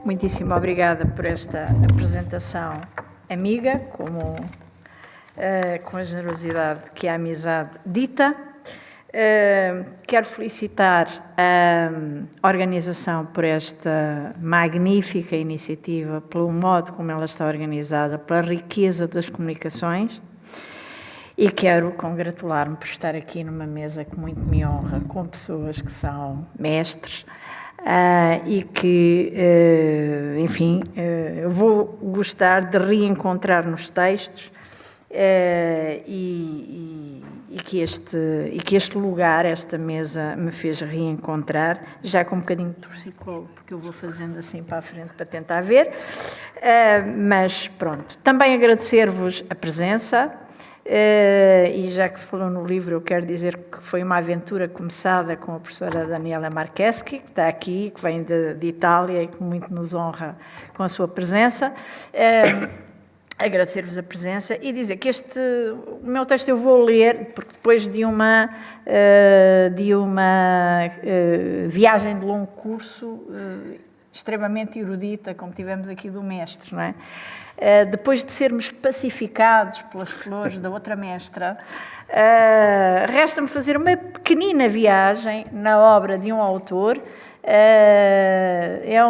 Muitíssimo obrigada por esta apresentação amiga, com a generosidade que a amizade dita. Quero felicitar a organização por esta magnífica iniciativa, pelo modo como ela está organizada, pela riqueza das comunicações, e quero congratular-me por estar aqui numa mesa que muito me honra, com pessoas que são mestres, e que, enfim, eu vou gostar de reencontrar nos textos, e que este lugar, esta mesa, me fez reencontrar, já com um bocadinho de torcicolo, porque eu vou fazendo assim para a frente para tentar ver, mas pronto. Também agradecer-vos a presença, e já que se falou no livro, eu quero dizer que foi uma aventura começada com a professora Daniela Marcheschi, que está aqui, que vem de Itália e que muito nos honra com a sua presença. Agradecer-vos a presença e dizer que o meu texto eu vou ler, porque depois de uma viagem de longo curso, extremamente erudita, como tivemos aqui do mestre, não é? Depois de sermos pacificados pelas flores da outra mestra, resta-me fazer uma pequenina viagem na obra de um autor. É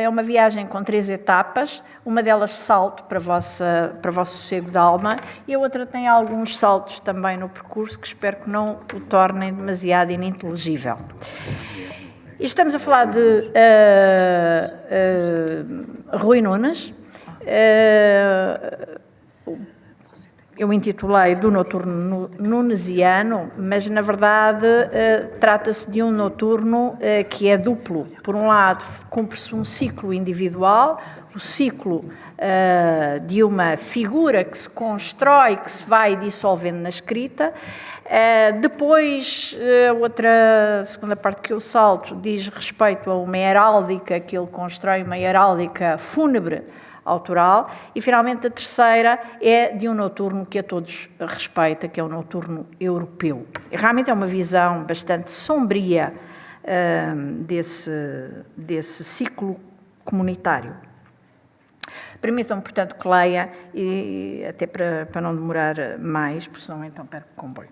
uma viagem com 3 etapas, uma delas salto para vosso sossego de alma, e a outra tem alguns saltos também no percurso que espero que não o tornem demasiado ininteligível. E estamos a falar de Rui Nunes. Eu intitulei do noturno nunesiano, mas na verdade trata-se de um noturno que é duplo. Por um lado, cumpre-se um ciclo individual, o ciclo de uma figura que se constrói, que se vai dissolvendo na escrita. Depois, a segunda parte que eu salto diz respeito a uma heráldica que ele constrói, uma heráldica fúnebre autoral, e finalmente a terceira é de um noturno que a todos respeita, que é o noturno europeu. E realmente é uma visão bastante sombria desse ciclo comunitário. Permitam-me, portanto, que leia, e até para não demorar mais, porque senão então perco o comboio.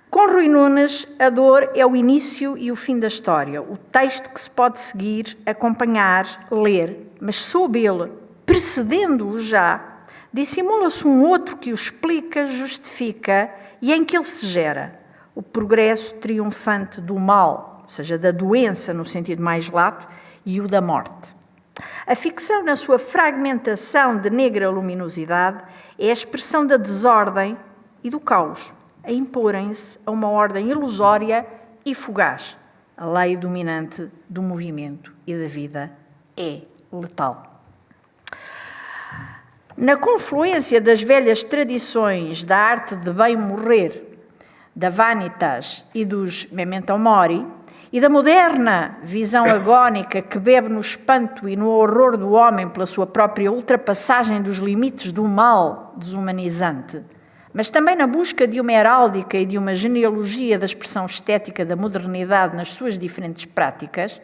Com Rui Nunes, a dor é o início e o fim da história, o texto que se pode seguir, acompanhar, ler, mas sob ele, precedendo-o já, dissimula-se um outro que o explica, justifica e em que ele se gera, o progresso triunfante do mal, ou seja, da doença no sentido mais lato, e o da morte. A ficção, na sua fragmentação de negra luminosidade, é a expressão da desordem e do caos, a imporem-se a uma ordem ilusória e fugaz. A lei dominante do movimento e da vida é letal. Na confluência das velhas tradições da arte de bem morrer, da vanitas e dos memento mori, e da moderna visão agónica que bebe no espanto e no horror do homem pela sua própria ultrapassagem dos limites do mal desumanizante, mas também na busca de uma heráldica e de uma genealogia da expressão estética da modernidade nas suas diferentes práticas,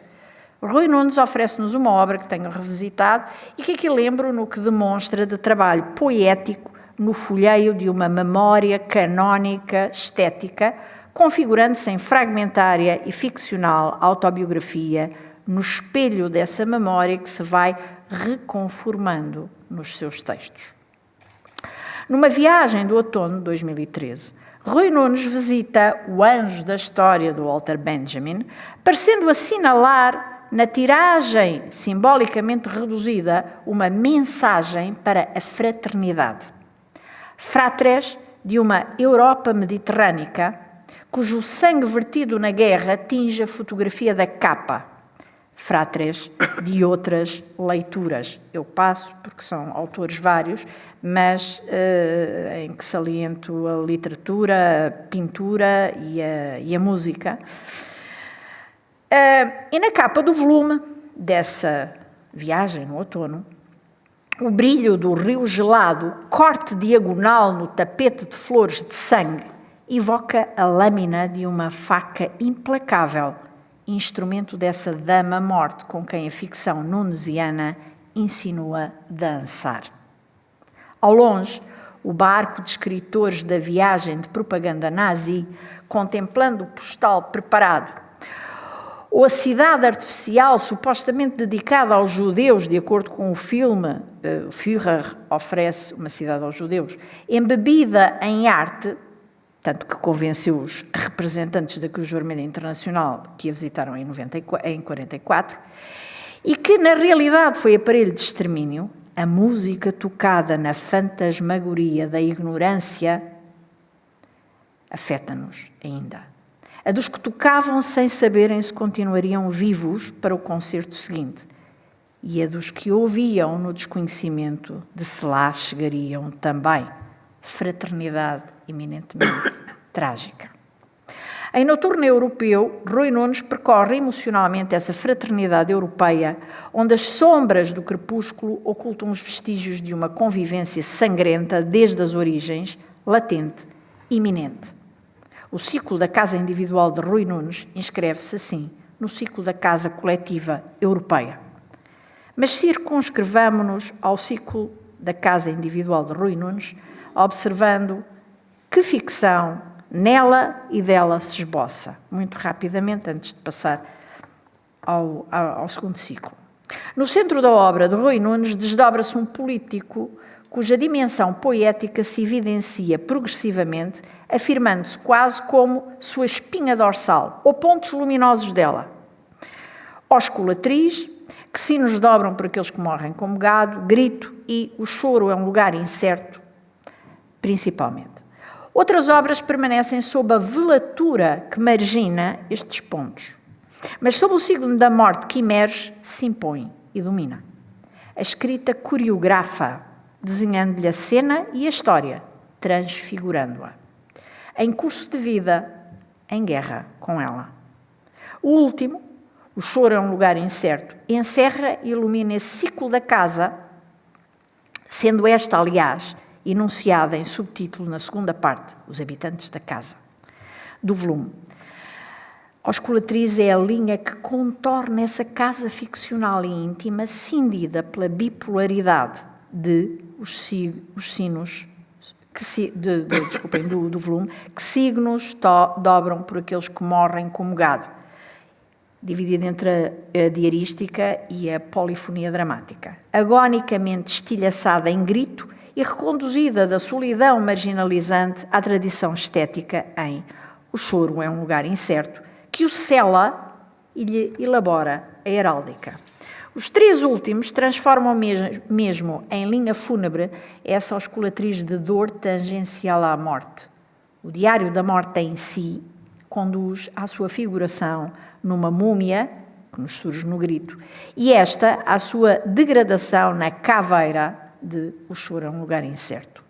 Rui Nunes oferece-nos uma obra que tenho revisitado e que aqui lembro no que demonstra de trabalho poético no folheio de uma memória canónica estética, configurando-se em fragmentária e ficcional autobiografia no espelho dessa memória que se vai reconformando nos seus textos. Numa viagem do outono de 2013, Rui Nunes visita o anjo da história do Walter Benjamin, parecendo assinalar na tiragem simbolicamente reduzida uma mensagem para a fraternidade. Fratres de uma Europa mediterrânica, cujo sangue vertido na guerra tinge a fotografia da capa. Fratres de outras leituras. Eu passo, porque são autores vários, mas em que saliento a literatura, a pintura e a música. E na capa do volume dessa viagem no outono, o brilho do rio gelado, corte diagonal no tapete de flores de sangue, evoca a lâmina de uma faca implacável, instrumento dessa dama-morte com quem a ficção nunesiana insinua dançar. Ao longe, o barco de escritores da viagem de propaganda nazi, contemplando o postal preparado, ou a cidade artificial supostamente dedicada aos judeus, de acordo com o filme, o Führer oferece uma cidade aos judeus, embebida em arte, tanto que convenceu os representantes da Cruz Vermelha Internacional que a visitaram em 1944, e que na realidade foi aparelho de extermínio, a música tocada na fantasmagoria da ignorância afeta-nos ainda. A dos que tocavam sem saberem se continuariam vivos para o concerto seguinte, e a dos que ouviam no desconhecimento de se lá chegariam também. Fraternidade eminentemente trágica. Em Noturno Europeu, Rui Nunes percorre emocionalmente essa fraternidade europeia, onde as sombras do crepúsculo ocultam os vestígios de uma convivência sangrenta desde as origens, latente, iminente. O ciclo da casa individual de Rui Nunes inscreve-se assim no ciclo da casa coletiva europeia. Mas circunscrevamo-nos ao ciclo da casa individual de Rui Nunes, observando que ficção nela e dela se esboça, muito rapidamente, antes de passar ao segundo ciclo. No centro da obra de Rui Nunes desdobra-se um político cuja dimensão poética se evidencia progressivamente, afirmando-se quase como sua espinha dorsal, ou pontos luminosos dela. Osculatriz, que sinos dobram por aqueles que morrem como gado, grito e o choro é um lugar incerto, principalmente. Outras obras permanecem sob a velatura que margina estes pontos. Mas sob o signo da morte que emerge, se impõe e domina. A escrita coreografa, desenhando-lhe a cena e a história, transfigurando-a. Em curso de vida, em guerra com ela. O último, o choro é um lugar incerto, encerra e ilumina esse ciclo da casa, sendo esta, aliás, enunciada em subtítulo na segunda parte, Os Habitantes da Casa, do volume. Osculatriz é a linha que contorna essa casa ficcional e íntima, cindida pela bipolaridade de os sinos do volume, que signos dobram por aqueles que morrem como gado, dividida entre a diarística e a polifonia dramática, agonicamente estilhaçada em grito e reconduzida da solidão marginalizante à tradição estética em O Choro é um Lugar Incerto, que o sela e lhe elabora a heráldica. Os três últimos transformam mesmo em linha fúnebre essa osculatriz de dor tangencial à morte. O Diário da Morte em si conduz à sua figuração numa múmia, que nos surge no grito, e esta à sua degradação na caveira de O Choro é um Lugar Incerto.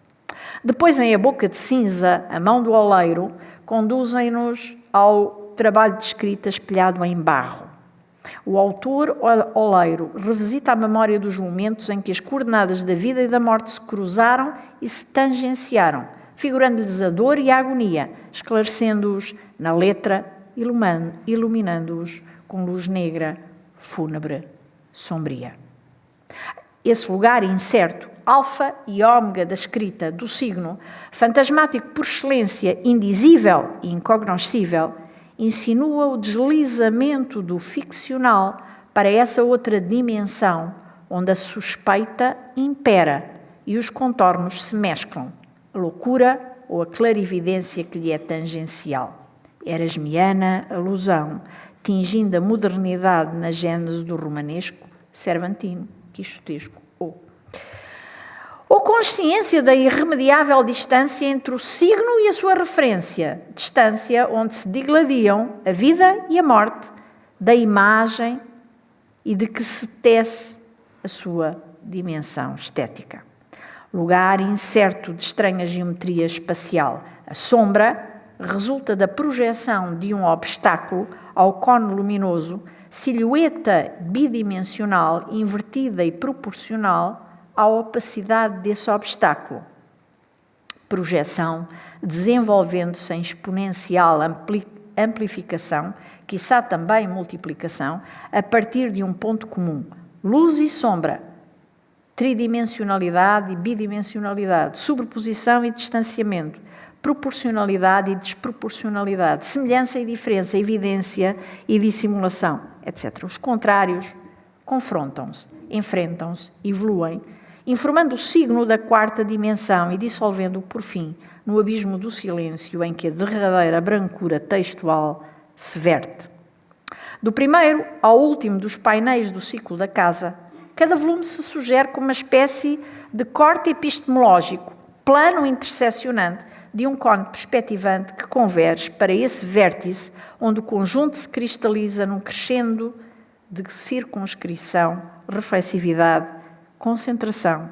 Depois, em A Boca de Cinza, A Mão do Oleiro, conduzem-nos ao trabalho de escrita espelhado em barro. O autor oleiro revisita a memória dos momentos em que as coordenadas da vida e da morte se cruzaram e se tangenciaram, figurando-lhes a dor e a agonia, esclarecendo-os na letra, iluminando-os com luz negra, fúnebre, sombria. Esse lugar incerto, alfa e ômega da escrita, do signo, fantasmático por excelência, indizível e incognoscível, insinua o deslizamento do ficcional para essa outra dimensão, onde a suspeita impera e os contornos se mesclam, a loucura ou a clarividência que lhe é tangencial. Erasmiana alusão, tingindo a modernidade na gênese do romanesco, cervantino, quixotesco ou consciência da irremediável distância entre o signo e a sua referência, distância onde se digladiam a vida e a morte da imagem e de que se tece a sua dimensão estética. Lugar incerto de estranha geometria espacial. A sombra resulta da projeção de um obstáculo ao cone luminoso, silhueta bidimensional, invertida e proporcional à opacidade desse obstáculo. Projeção desenvolvendo-se em exponencial amplificação quiçá também multiplicação, a partir de um ponto comum. Luz e sombra, tridimensionalidade e bidimensionalidade, sobreposição e distanciamento, proporcionalidade e desproporcionalidade, semelhança e diferença, evidência e dissimulação, etc. Os contrários confrontam-se, enfrentam-se, evoluem, informando o signo da quarta dimensão e dissolvendo-o, por fim, no abismo do silêncio em que a derradeira brancura textual se verte. Do primeiro ao último dos painéis do ciclo da casa, cada volume se sugere como uma espécie de corte epistemológico, plano interseccionante de um cone perspectivante que converge para esse vértice onde o conjunto se cristaliza num crescendo de circunscrição, reflexividade, concentração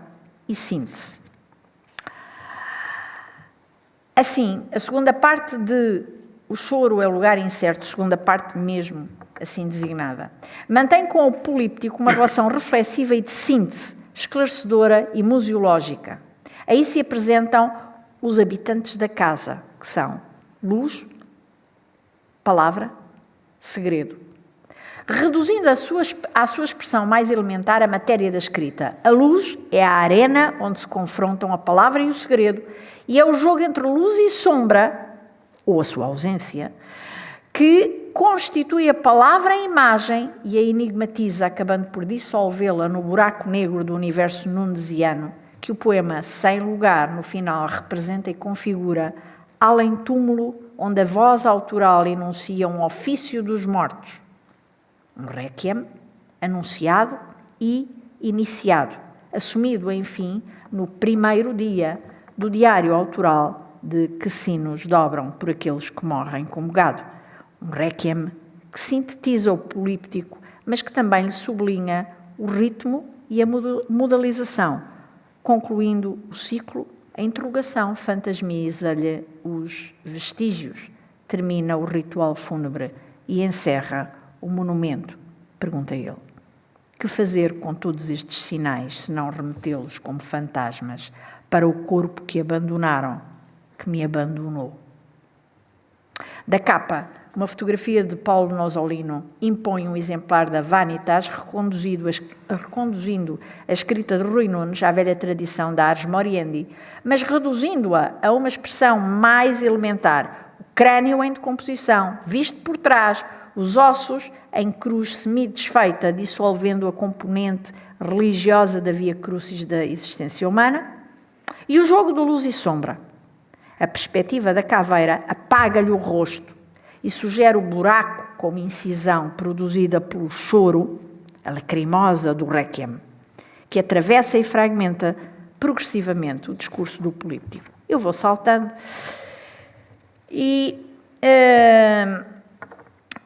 e síntese. Assim, a segunda parte de O Choro é o Lugar Incerto, segunda parte mesmo assim designada, mantém com o políptico uma relação reflexiva e de síntese, esclarecedora e museológica. Aí se apresentam os habitantes da casa, que são luz, palavra, segredo. Reduzindo à sua expressão mais elementar a matéria da escrita, a luz é a arena onde se confrontam a palavra e o segredo, e é o jogo entre luz e sombra, ou a sua ausência, que constitui a palavra a imagem e a enigmatiza, acabando por dissolvê-la no buraco negro do universo nunesiano, que o poema Sem Lugar, no final, representa e configura, além túmulo, onde a voz autoral enuncia um ofício dos mortos, um requiem, anunciado e iniciado, assumido, enfim, no primeiro dia do diário autoral de Que Sinos Dobram por Aqueles que Morrem como Gado. Um requiem que sintetiza o políptico, mas que também lhe sublinha o ritmo e a modalização. Concluindo o ciclo, a interrogação fantasmiza-lhe os vestígios. Termina o ritual fúnebre e encerra o monumento. Pergunta ele. Que fazer com todos estes sinais, se não remetê-los como fantasmas para o corpo que abandonaram, que me abandonou? Da capa, uma fotografia de Paulo Nosolino impõe um exemplar da Vanitas, reconduzindo a escrita de Rui Nunes à velha tradição da Ars Moriendi, mas reduzindo-a a uma expressão mais elementar, o crânio em decomposição, visto por trás, os ossos em cruz semi-desfeita, dissolvendo a componente religiosa da via crucis da existência humana, e o jogo de luz e sombra. A perspectiva da caveira apaga-lhe o rosto e sugere o buraco como incisão produzida pelo choro, a lacrimosa do requiem, que atravessa e fragmenta progressivamente o discurso do políptico. Eu vou saltando. E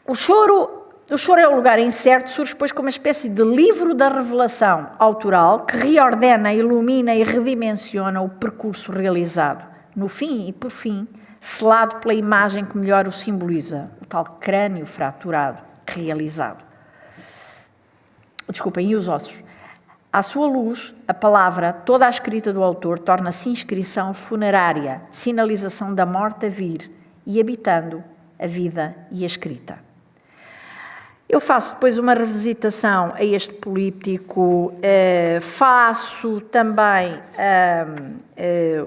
o choro é o lugar incerto, surge depois como uma espécie de livro da revelação autoral que reordena, ilumina e redimensiona o percurso realizado. No fim e por fim, selado pela imagem que melhor o simboliza, o tal crânio fraturado, realizado. Desculpem, e os ossos? À sua luz, a palavra, toda a escrita do autor, torna-se inscrição funerária, sinalização da morte a vir e habitando a vida e a escrita. Eu faço depois uma revisitação a este políptico, faço também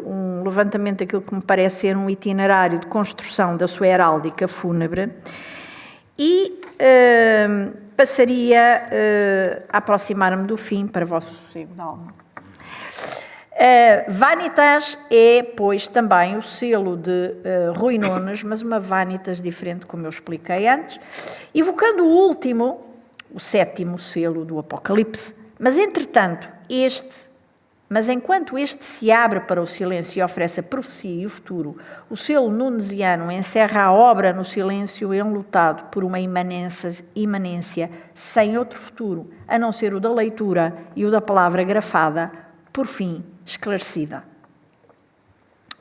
um levantamento daquilo que me parece ser um itinerário de construção da sua heráldica fúnebre e passaria a aproximar-me do fim para vosso sossego de alma. Vanitas é, pois, também o selo de Rui Nunes, mas uma Vanitas diferente, como eu expliquei antes, evocando o último, o sétimo selo do Apocalipse. Mas, entretanto, enquanto este se abre para o silêncio e oferece a profecia e o futuro, o selo nunesiano encerra a obra no silêncio enlutado por uma imanência sem outro futuro, a não ser o da leitura e o da palavra grafada, por fim, esclarecida.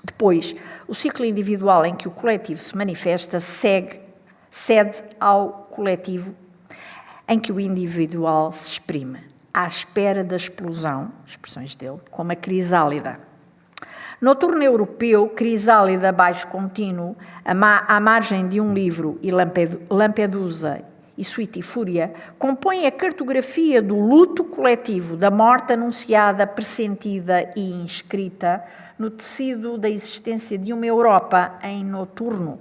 Depois, o ciclo individual em que o coletivo se manifesta cede ao coletivo em que o individual se exprime, à espera da explosão, expressões dele, como a crisálida. Noturno europeu, crisálida baixo contínuo, à margem de um livro e Lampedusa e Suite e Fúria, compõem a cartografia do luto coletivo, da morte anunciada, pressentida e inscrita no tecido da existência de uma Europa em noturno.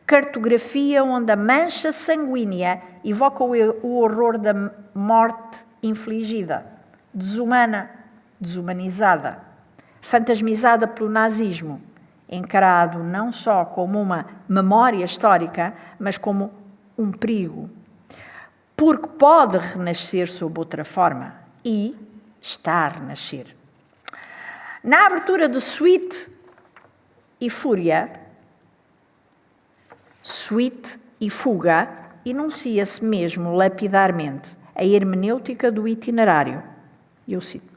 Cartografia onde a mancha sanguínea evoca o horror da morte infligida, desumana, desumanizada, fantasmizada pelo nazismo, encarado não só como uma memória histórica, mas como um perigo, porque pode renascer sob outra forma e está a renascer. Na abertura de Suite e Fúria, Suite e Fuga, enuncia-se mesmo lapidarmente a hermenêutica do itinerário. Eu cito: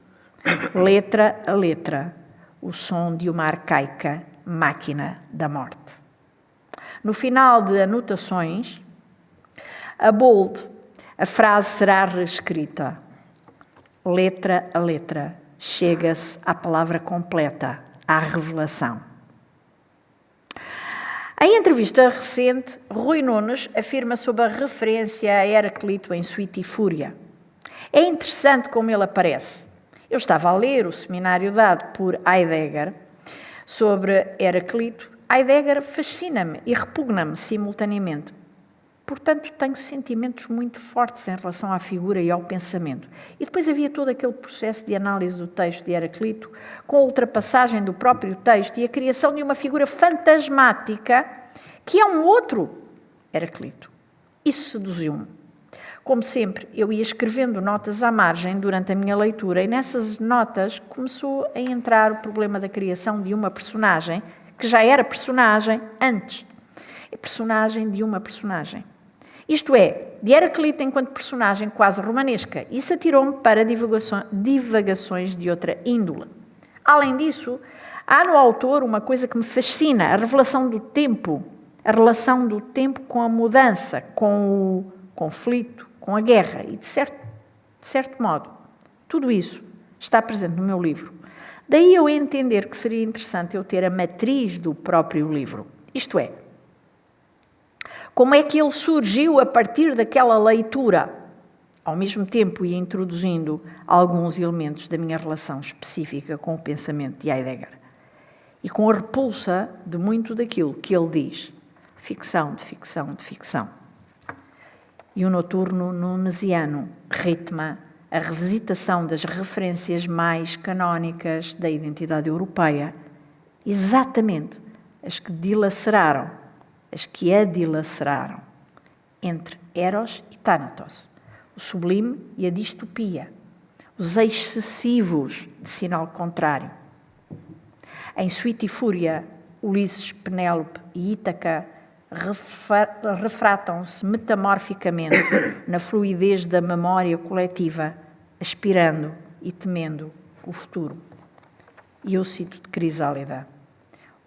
letra a letra, o som de uma arcaica máquina da morte. No final de Anotações, a bold, a frase será reescrita. Letra a letra, chega-se à palavra completa, à revelação. Em entrevista recente, Rui Nunes afirma sobre a referência a Heraclito em Suite e Fúria. É interessante como ele aparece. Eu estava a ler o seminário dado por Heidegger sobre Heraclito. Heidegger fascina-me e repugna-me simultaneamente. Portanto, tenho sentimentos muito fortes em relação à figura e ao pensamento. E depois havia todo aquele processo de análise do texto de Heraclito, com a ultrapassagem do próprio texto e a criação de uma figura fantasmática que é um outro Heraclito. Isso seduziu-me. Como sempre, eu ia escrevendo notas à margem durante a minha leitura e nessas notas começou a entrar o problema da criação de uma personagem que já era personagem antes. É personagem de uma personagem. Isto é, de Heraclito enquanto personagem quase romanesca. Isso atirou-me para divagações de outra índole. Além disso, há no autor uma coisa que me fascina, a revelação do tempo, a relação do tempo com a mudança, com o conflito, com a guerra e, de certo modo, tudo isso está presente no meu livro. Daí eu entender que seria interessante eu ter a matriz do próprio livro, isto é, como é que ele surgiu a partir daquela leitura, ao mesmo tempo ia introduzindo alguns elementos da minha relação específica com o pensamento de Heidegger e com a repulsa de muito daquilo que ele diz, ficção de ficção de ficção. E o Noturno nunesiano ritma a revisitação das referências mais canónicas da identidade europeia, exatamente as que a dilaceraram entre Eros e Thanatos, o sublime e a distopia, os excessivos de sinal contrário. Em Suite e Fúria, Ulisses, Penélope e Ítaca refratam-se metamorficamente na fluidez da memória coletiva, aspirando e temendo o futuro. E eu cito de Crisálida: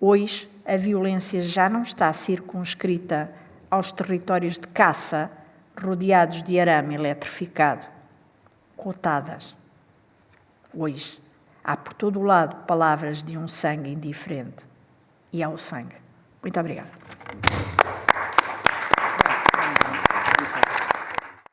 hoje a violência já não está circunscrita aos territórios de caça rodeados de arame eletrificado, cotadas. Hoje há por todo o lado palavras de um sangue indiferente. E há o sangue. Muito obrigada.